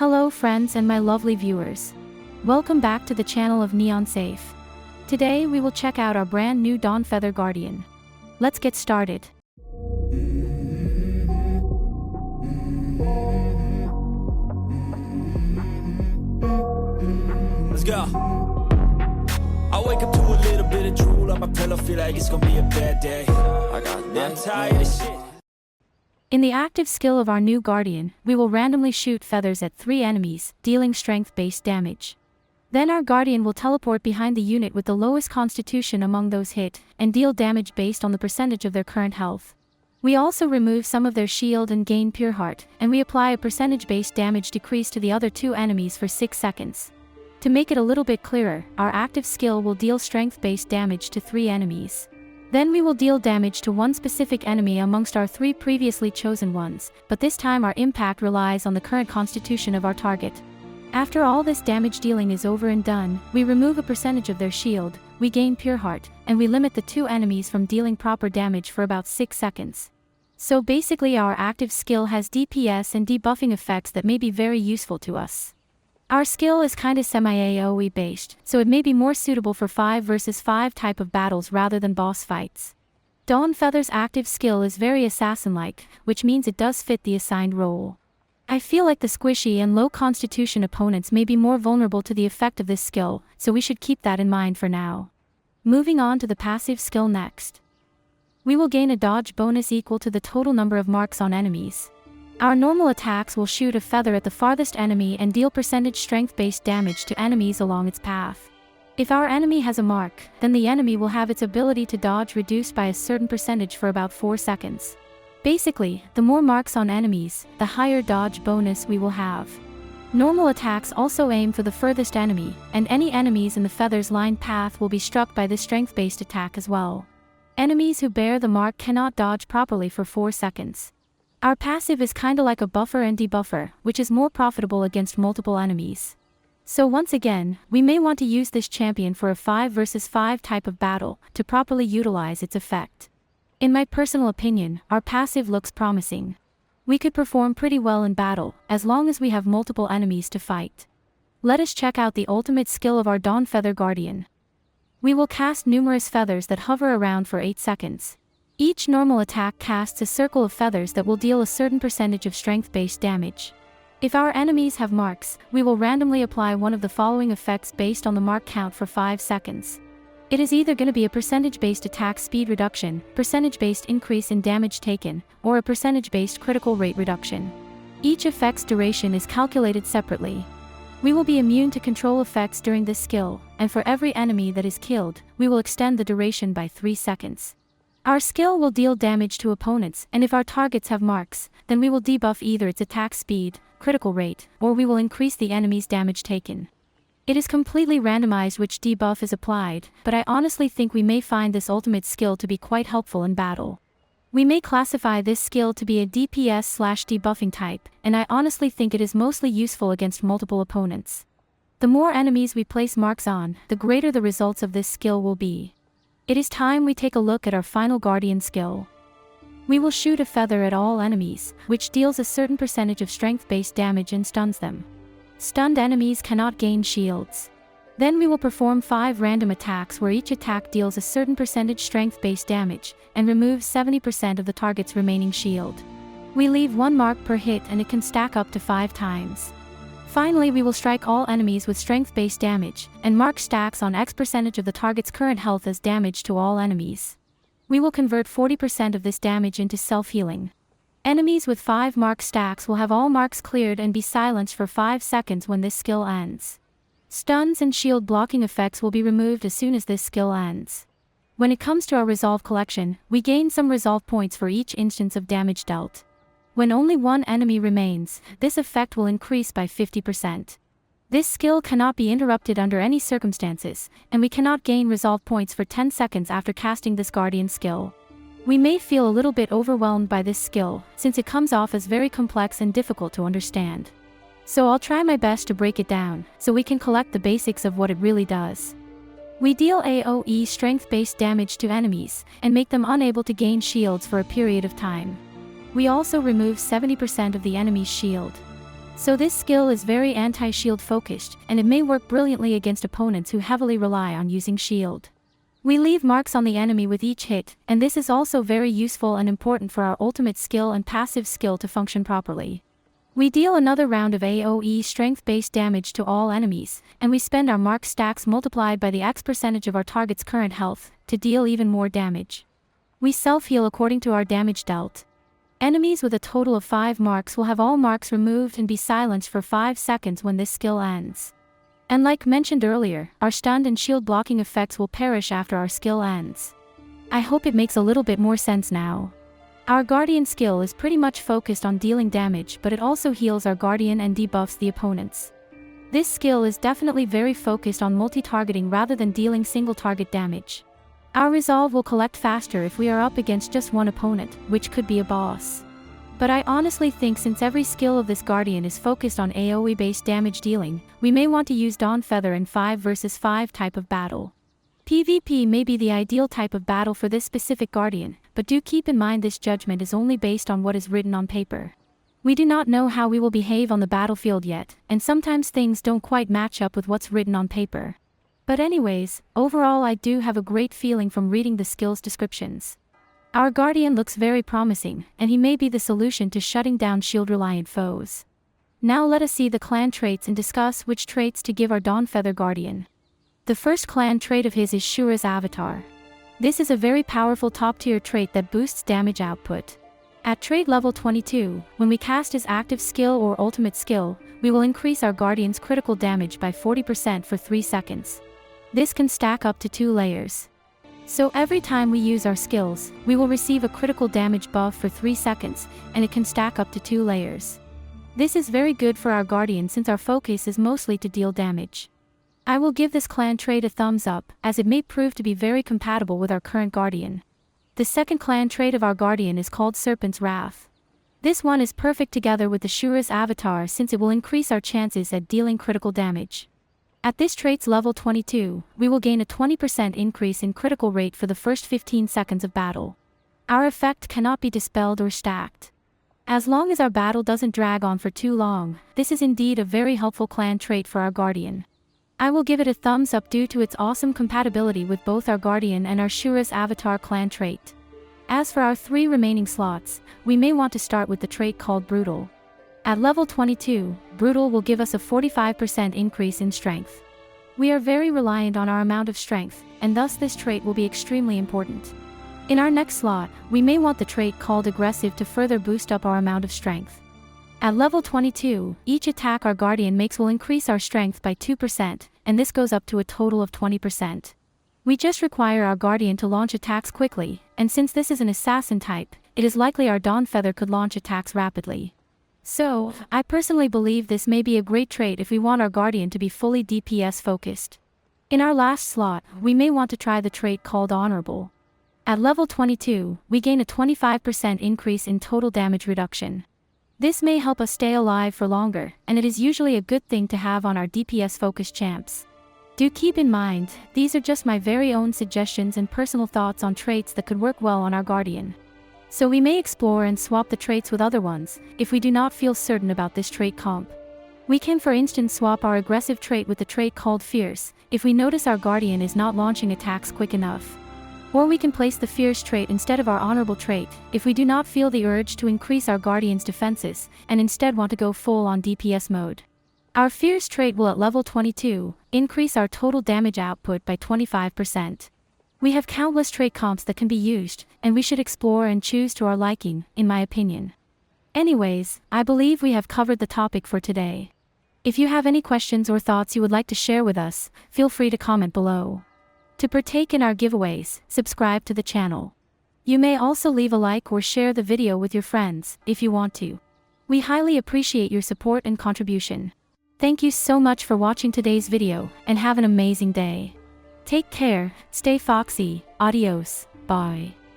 Hello friends and my lovely viewers. Welcome back to the channel of Neon Safe. Today we will check out our brand new Dawnfeather Guardian. Let's get started. Let's go. I wake up to a little bit of drool on my pillow, feel like it's gonna be a bad day. I'm tired of shit. In the active skill of our new Guardian, we will randomly shoot feathers at 3 enemies, dealing strength-based damage. Then our Guardian will teleport behind the unit with the lowest constitution among those hit, and deal damage based on the percentage of their current health. We also remove some of their shield and gain pure heart, and we apply a percentage-based damage decrease to the other 2 enemies for 6 seconds. To make it a little bit clearer, our active skill will deal strength-based damage to 3 enemies. Then we will deal damage to 1 specific enemy amongst our 3 previously chosen ones, but this time our impact relies on the current constitution of our target. After all this damage dealing is over and done, we remove a percentage of their shield, we gain pure heart, and we limit the 2 enemies from dealing proper damage for about 6 seconds. So basically our active skill has DPS and debuffing effects that may be very useful to us. Our skill is kinda semi-AoE based, so it may be more suitable for 5 versus 5 type of battles rather than boss fights. Dawnfeather's active skill is very assassin-like, which means it does fit the assigned role. I feel like the squishy and low constitution opponents may be more vulnerable to the effect of this skill, so we should keep that in mind for now. Moving on to the passive skill next. We will gain a dodge bonus equal to the total number of marks on enemies. Our normal attacks will shoot a feather at the farthest enemy and deal percentage strength-based damage to enemies along its path. If our enemy has a mark, then the enemy will have its ability to dodge reduced by a certain percentage for about 4 seconds. Basically, the more marks on enemies, the higher dodge bonus we will have. Normal attacks also aim for the furthest enemy, and any enemies in the feather's line path will be struck by this strength-based attack as well. Enemies who bear the mark cannot dodge properly for 4 seconds. Our passive is kinda like a buffer and debuffer, which is more profitable against multiple enemies. So once again, we may want to use this champion for a 5 versus 5 type of battle, to properly utilize its effect. In my personal opinion, our passive looks promising. We could perform pretty well in battle, as long as we have multiple enemies to fight. Let us check out the ultimate skill of our Dawnfeather Guardian. We will cast numerous feathers that hover around for 8 seconds. Each normal attack casts a circle of feathers that will deal a certain percentage of strength-based damage. If our enemies have marks, we will randomly apply one of the following effects based on the mark count for 5 seconds. It is either going to be a percentage-based attack speed reduction, percentage-based increase in damage taken, or a percentage-based critical rate reduction. Each effect's duration is calculated separately. We will be immune to control effects during this skill, and for every enemy that is killed, we will extend the duration by 3 seconds. Our skill will deal damage to opponents, and if our targets have marks, then we will debuff either its attack speed, critical rate, or we will increase the enemy's damage taken. It is completely randomized which debuff is applied, but I honestly think we may find this ultimate skill to be quite helpful in battle. We may classify this skill to be a DPS/debuffing type, and I honestly think it is mostly useful against multiple opponents. The more enemies we place marks on, the greater the results of this skill will be. It is time we take a look at our final Guardian skill. We will shoot a feather at all enemies, which deals a certain percentage of strength-based damage and stuns them. Stunned enemies cannot gain shields. Then we will perform 5 random attacks where each attack deals a certain percentage strength-based damage, and removes 70% of the target's remaining shield. We leave 1 mark per hit and it can stack up to 5 times. Finally, we will strike all enemies with strength-based damage, and mark stacks on X percentage of the target's current health as damage to all enemies. We will convert 40% of this damage into self-healing. Enemies with 5 mark stacks will have all marks cleared and be silenced for 5 seconds when this skill ends. Stuns and shield blocking effects will be removed as soon as this skill ends. When it comes to our resolve collection, we gain some resolve points for each instance of damage dealt. When only 1 enemy remains, this effect will increase by 50%. This skill cannot be interrupted under any circumstances, and we cannot gain resolve points for 10 seconds after casting this Guardian skill. We may feel a little bit overwhelmed by this skill, since it comes off as very complex and difficult to understand. So I'll try my best to break it down, so we can collect the basics of what it really does. We deal AoE strength-based damage to enemies, and make them unable to gain shields for a period of time. We also remove 70% of the enemy's shield. So this skill is very anti-shield focused, and it may work brilliantly against opponents who heavily rely on using shield. We leave marks on the enemy with each hit, and this is also very useful and important for our ultimate skill and passive skill to function properly. We deal another round of AoE strength-based damage to all enemies, and we spend our mark stacks multiplied by the X percentage of our target's current health, to deal even more damage. We self-heal according to our damage dealt. Enemies with a total of 5 marks will have all marks removed and be silenced for 5 seconds when this skill ends. And like mentioned earlier, our stunned and shield blocking effects will perish after our skill ends. I hope it makes a little bit more sense now. Our Guardian skill is pretty much focused on dealing damage, but it also heals our Guardian and debuffs the opponents. This skill is definitely very focused on multi-targeting rather than dealing single target damage. Our resolve will collect faster if we are up against just one opponent, which could be a boss. But I honestly think since every skill of this Guardian is focused on AoE-based damage dealing, we may want to use Dawnfeather in 5 vs 5 type of battle. PvP may be the ideal type of battle for this specific Guardian, but do keep in mind this judgment is only based on what is written on paper. We do not know how we will behave on the battlefield yet, and sometimes things don't quite match up with what's written on paper. But anyways, overall I do have a great feeling from reading the skills descriptions. Our Guardian looks very promising, and he may be the solution to shutting down shield-reliant foes. Now let us see the clan traits and discuss which traits to give our Dawnfeather Guardian. The first clan trait of his is Shura's Avatar. This is a very powerful top-tier trait that boosts damage output. At trait level 22, when we cast his active skill or ultimate skill, we will increase our Guardian's critical damage by 40% for 3 seconds. This can stack up to 2 layers. So every time we use our skills, we will receive a critical damage buff for 3 seconds, and it can stack up to 2 layers. This is very good for our Guardian since our focus is mostly to deal damage. I will give this clan trait a thumbs up, as it may prove to be very compatible with our current Guardian. The second clan trait of our Guardian is called Serpent's Wrath. This one is perfect together with the Shura's Avatar since it will increase our chances at dealing critical damage. At this trait's level 22, we will gain a 20% increase in critical rate for the first 15 seconds of battle. Our effect cannot be dispelled or stacked. As long as our battle doesn't drag on for too long, this is indeed a very helpful clan trait for our Guardian. I will give it a thumbs up due to its awesome compatibility with both our Guardian and our Shura's Avatar clan trait. As for our 3 remaining slots, we may want to start with the trait called Brutal. At level 22, Brutal will give us a 45% increase in strength. We are very reliant on our amount of strength, and thus this trait will be extremely important. In our next slot, we may want the trait called Aggressive to further boost up our amount of strength. At level 22, each attack our Guardian makes will increase our strength by 2%, and this goes up to a total of 20%. We just require our Guardian to launch attacks quickly, and since this is an assassin type, it is likely our Dawnfeather could launch attacks rapidly. So, I personally believe this may be a great trait if we want our Guardian to be fully DPS focused. In our last slot, we may want to try the trait called Honorable. At level 22, we gain a 25% increase in total damage reduction. This may help us stay alive for longer, and it is usually a good thing to have on our DPS-focused champs. Do keep in mind, these are just my very own suggestions and personal thoughts on traits that could work well on our Guardian. So we may explore and swap the traits with other ones, if we do not feel certain about this trait comp. We can for instance swap our aggressive trait with the trait called Fierce, if we notice our Guardian is not launching attacks quick enough. Or we can place the Fierce trait instead of our Honorable trait, if we do not feel the urge to increase our Guardian's defenses, and instead want to go full on DPS mode. Our Fierce trait will at level 22, increase our total damage output by 25%. We have countless trait comps that can be used, and we should explore and choose to our liking, in my opinion. Anyways, I believe we have covered the topic for today. If you have any questions or thoughts you would like to share with us, feel free to comment below. To partake in our giveaways, subscribe to the channel. You may also leave a like or share the video with your friends, if you want to. We highly appreciate your support and contribution. Thank you so much for watching today's video, and have an amazing day. Take care, stay foxy, adios, bye.